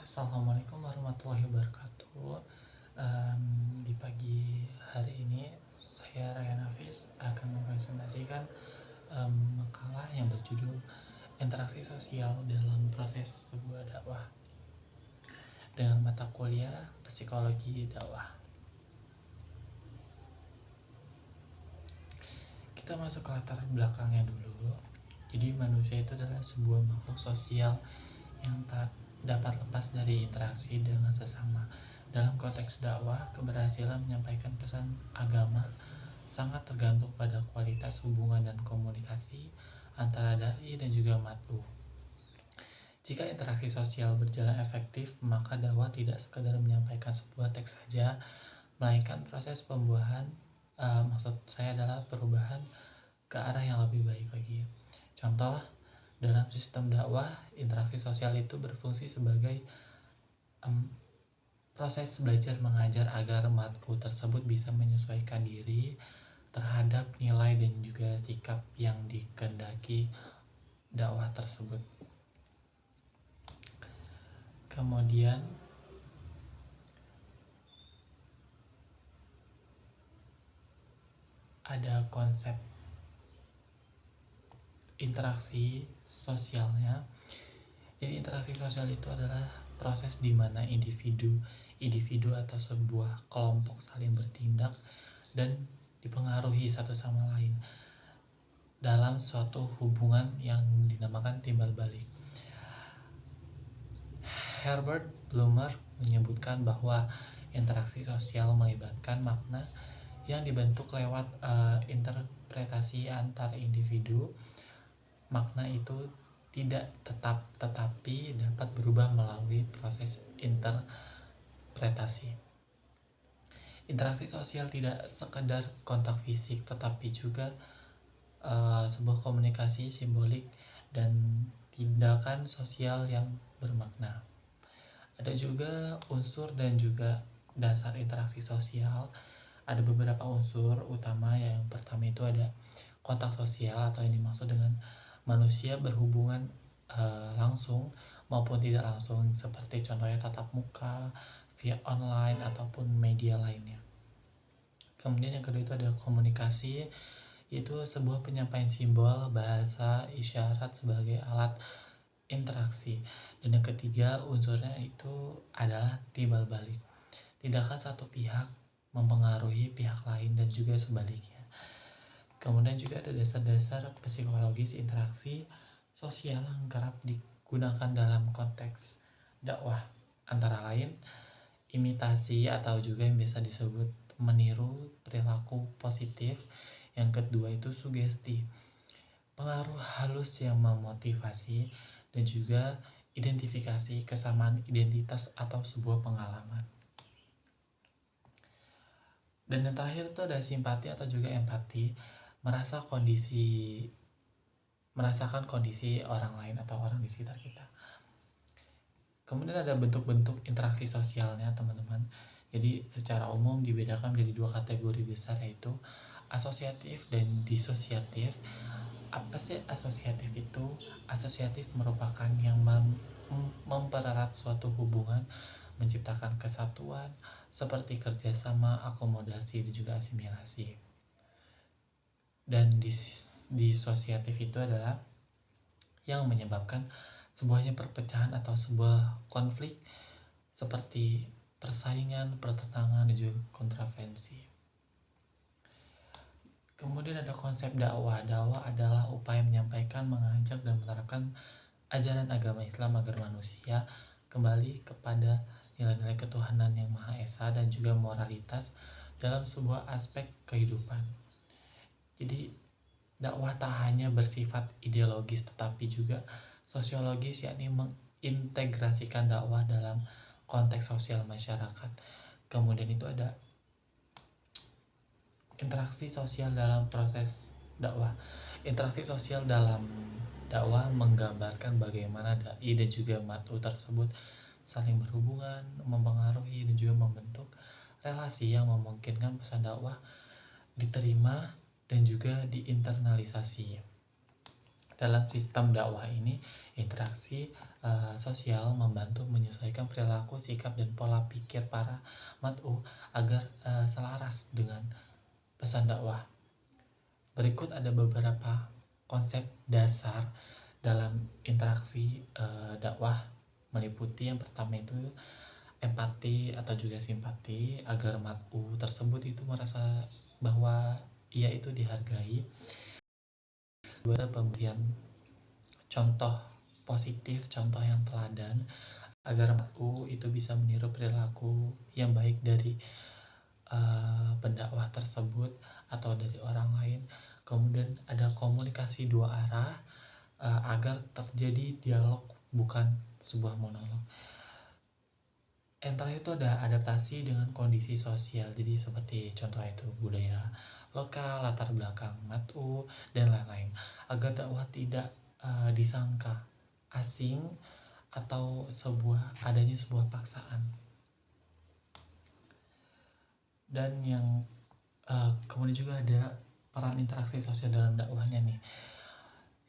Assalamualaikum warahmatullahi wabarakatuh. Di pagi hari ini saya Ryan Hafiz akan mempresentasikan makalah yang berjudul Interaksi Sosial dalam Proses Sebuah Dakwah dengan mata kuliah Psikologi Dakwah. Kita masuk ke latar belakangnya dulu. Jadi manusia itu adalah sebuah makhluk sosial yang tak dapat lepas dari interaksi dengan sesama. Dalam konteks dakwah, keberhasilan menyampaikan pesan agama sangat tergantung pada kualitas hubungan dan komunikasi antara dai dan juga mat'u. Jika interaksi sosial berjalan efektif, maka dakwah tidak sekedar menyampaikan sebuah teks saja, melainkan proses pembuahan, maksud saya adalah perubahan ke arah yang lebih baik lagi. Contoh, dalam sistem dakwah, interaksi sosial itu berfungsi sebagai proses belajar mengajar agar mat'u tersebut bisa menyesuaikan diri terhadap nilai dan juga sikap yang dikehendaki dakwah tersebut. Kemudian ada konsep interaksi sosialnya. Jadi interaksi sosial itu adalah proses di mana individu atau sebuah kelompok saling bertindak dan dipengaruhi satu sama lain dalam suatu hubungan yang dinamakan timbal balik. Herbert Blumer menyebutkan bahwa interaksi sosial melibatkan makna yang dibentuk lewat interpretasi antar individu. Makna itu tidak tetap tetapi dapat berubah melalui proses interpretasi. Interaksi sosial tidak sekedar kontak fisik tetapi juga sebuah komunikasi simbolik dan tindakan sosial yang bermakna. Ada juga unsur dan juga dasar interaksi sosial. Ada beberapa unsur utama. Yang pertama itu ada kontak sosial, atau yang dimaksud dengan manusia berhubungan langsung maupun tidak langsung, seperti contohnya tatap muka, via online ataupun media lainnya. Kemudian yang kedua itu ada komunikasi, itu sebuah penyampaian simbol, bahasa, isyarat sebagai alat interaksi. Dan yang ketiga unsurnya itu adalah timbal balik. Tidaklah satu pihak mempengaruhi pihak lain dan juga sebaliknya. Kemudian juga ada dasar-dasar psikologis interaksi sosial yang kerap digunakan dalam konteks dakwah, antara lain imitasi atau juga yang biasa disebut meniru perilaku positif. Yang kedua itu sugesti, pengaruh halus yang memotivasi, dan juga identifikasi kesamaan identitas atau sebuah pengalaman. Dan yang terakhir itu ada simpati atau juga empati, merasakan kondisi orang lain atau orang di sekitar kita. Kemudian ada bentuk-bentuk interaksi sosialnya, teman-teman. Jadi secara umum dibedakan menjadi dua kategori besar, yaitu asosiatif dan disosiatif. Apa sih asosiatif itu? Asosiatif merupakan yang mempererat suatu hubungan, menciptakan kesatuan seperti kerjasama, akomodasi, dan juga asimilasi. Dan disosiatif itu adalah yang menyebabkan sebuahnya perpecahan atau sebuah konflik seperti persaingan, pertentangan, dan juga kontravensi. Kemudian ada konsep dakwah. Dakwah adalah upaya menyampaikan, mengajak, dan menerapkan ajaran agama Islam agar manusia kembali kepada nilai-nilai ketuhanan yang Maha Esa dan juga moralitas dalam sebuah aspek kehidupan. Jadi dakwah tak hanya bersifat ideologis tetapi juga sosiologis, yakni mengintegrasikan dakwah dalam konteks sosial masyarakat. Kemudian itu ada interaksi sosial dalam proses dakwah. Interaksi sosial dalam dakwah menggambarkan bagaimana dai dan juga mat'u tersebut saling berhubungan, mempengaruhi, dan juga membentuk relasi yang memungkinkan pesan dakwah diterima dan juga diinternalisasi. Dalam sistem dakwah ini, interaksi sosial membantu menyesuaikan perilaku, sikap, dan pola pikir para mat'u agar selaras dengan pesan dakwah. Berikut ada beberapa konsep dasar dalam interaksi dakwah, meliputi yang pertama itu empati atau juga simpati agar mat'u tersebut itu merasa bahwa ia itu dihargai. Dua, pemberian contoh positif, contoh yang teladan agar mat'u itu bisa meniru perilaku yang baik dari pendakwah tersebut atau dari orang lain. Kemudian ada komunikasi dua arah agar terjadi dialog bukan sebuah monolog. Yang terakhir itu ada adaptasi dengan kondisi sosial, jadi seperti contoh itu budaya lokal, latar belakang mat'u, dan lain-lain, agar dakwah tidak disangka asing atau adanya sebuah paksaan. Dan yang kemudian juga ada peran interaksi sosial dalam dakwahnya nih.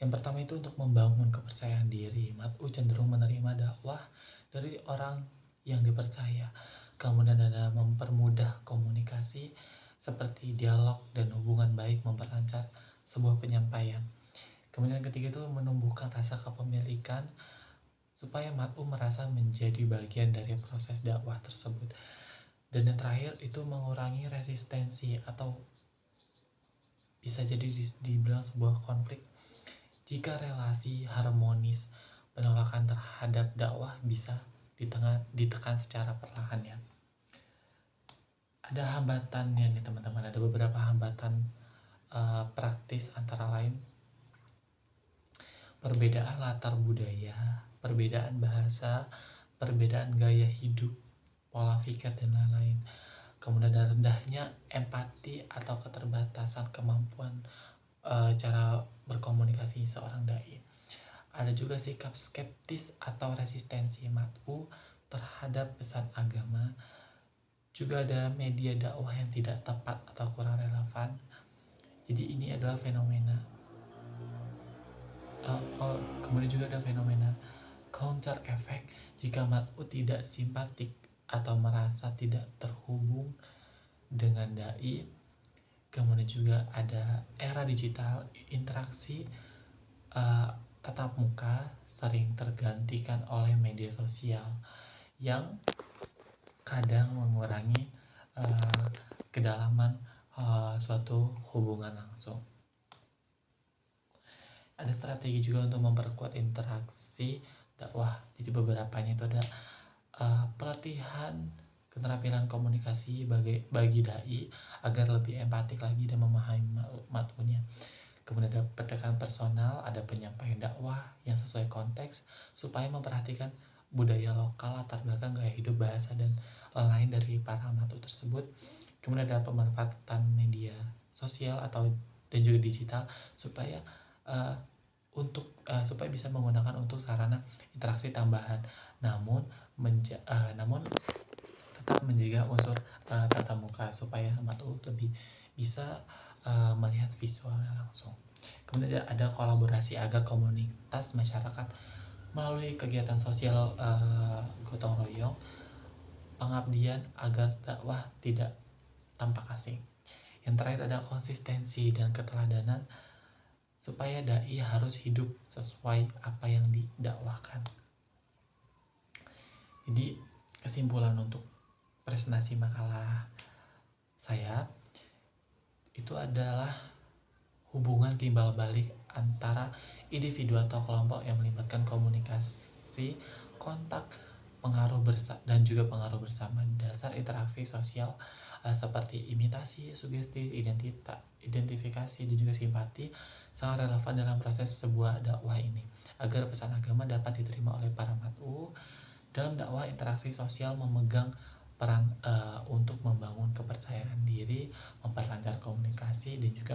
Yang pertama itu untuk membangun kepercayaan diri. Mat'u cenderung menerima dakwah dari orang yang dipercaya. Kemudian ada mempermudah komunikasi seperti dialog dan hubungan baik, memperlancar sebuah penyampaian. Kemudian yang ketiga itu menumbuhkan rasa kepemilikan supaya mat'u merasa menjadi bagian dari proses dakwah tersebut. Dan yang terakhir itu mengurangi resistensi atau bisa jadi dibilang sebuah konflik. Jika relasi harmonis, penolakan terhadap dakwah bisa ditekan secara perlahan ya. Ada hambatannya nih teman-teman, ada beberapa hambatan praktis antara lain perbedaan latar budaya, perbedaan bahasa, perbedaan gaya hidup, pola pikir, dan lain-lain. Kemudian ada rendahnya empati atau keterbatasan kemampuan cara berkomunikasi seorang dai. Ada juga sikap skeptis atau resistensi mat'u terhadap pesan agama. Juga ada media dakwah yang tidak tepat atau kurang relevan. Jadi ini adalah fenomena. Kemudian juga ada fenomena counter effect jika mat'u tidak simpatik atau merasa tidak terhubung dengan dai. Kemudian juga ada era digital, interaksi tatap muka sering tergantikan oleh media sosial yang kadang mengurangi kedalaman suatu hubungan langsung. Ada strategi juga untuk memperkuat interaksi dakwah. Jadi beberapanya itu ada pelatihan keterampilan komunikasi bagi dai agar lebih empatik lagi dan memahami mat'unya. Kemudian ada pendekatan personal, ada penyampaian dakwah yang sesuai konteks supaya memperhatikan budaya lokal, latar belakang, gaya hidup, bahasa, dan lain-lain dari para mat'u tersebut. Kemudian ada pemanfaatan media sosial dan juga digital supaya supaya bisa menggunakan untuk sarana interaksi tambahan, namun tetap menjaga unsur tatap muka supaya mat'u lebih bisa melihat visualnya langsung. Kemudian ada kolaborasi agar komunitas masyarakat melalui kegiatan sosial gotong royong, pengabdian agar dakwah tidak tampak asing. Yang terakhir ada konsistensi dan keteladanan supaya dai harus hidup sesuai apa yang didakwahkan. Jadi kesimpulan untuk presentasi makalah saya itu adalah hubungan timbal balik antara individu atau kelompok yang melibatkan komunikasi, kontak, dan juga pengaruh bersama. Dasar interaksi sosial seperti imitasi, sugesti, identifikasi, dan juga simpati sangat relevan dalam proses sebuah dakwah ini agar pesan agama dapat diterima oleh para mat'u. Dalam dakwah, interaksi sosial memegang peran untuk membangun kepercayaan diri, memperlancar komunikasi, dan juga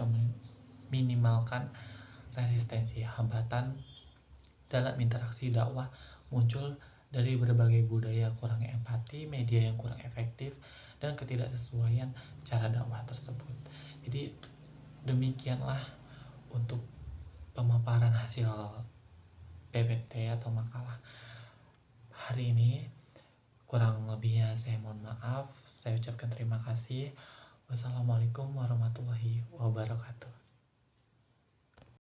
minimalkan resistensi. Hambatan dalam interaksi dakwah muncul dari berbagai budaya kurang empati, media yang kurang efektif, dan ketidaksesuaian cara dakwah tersebut. Jadi demikianlah untuk pemaparan hasil PPT atau makalah hari ini. Kurang lebihnya saya mohon maaf. Saya ucapkan terima kasih. Wassalamualaikum warahmatullahi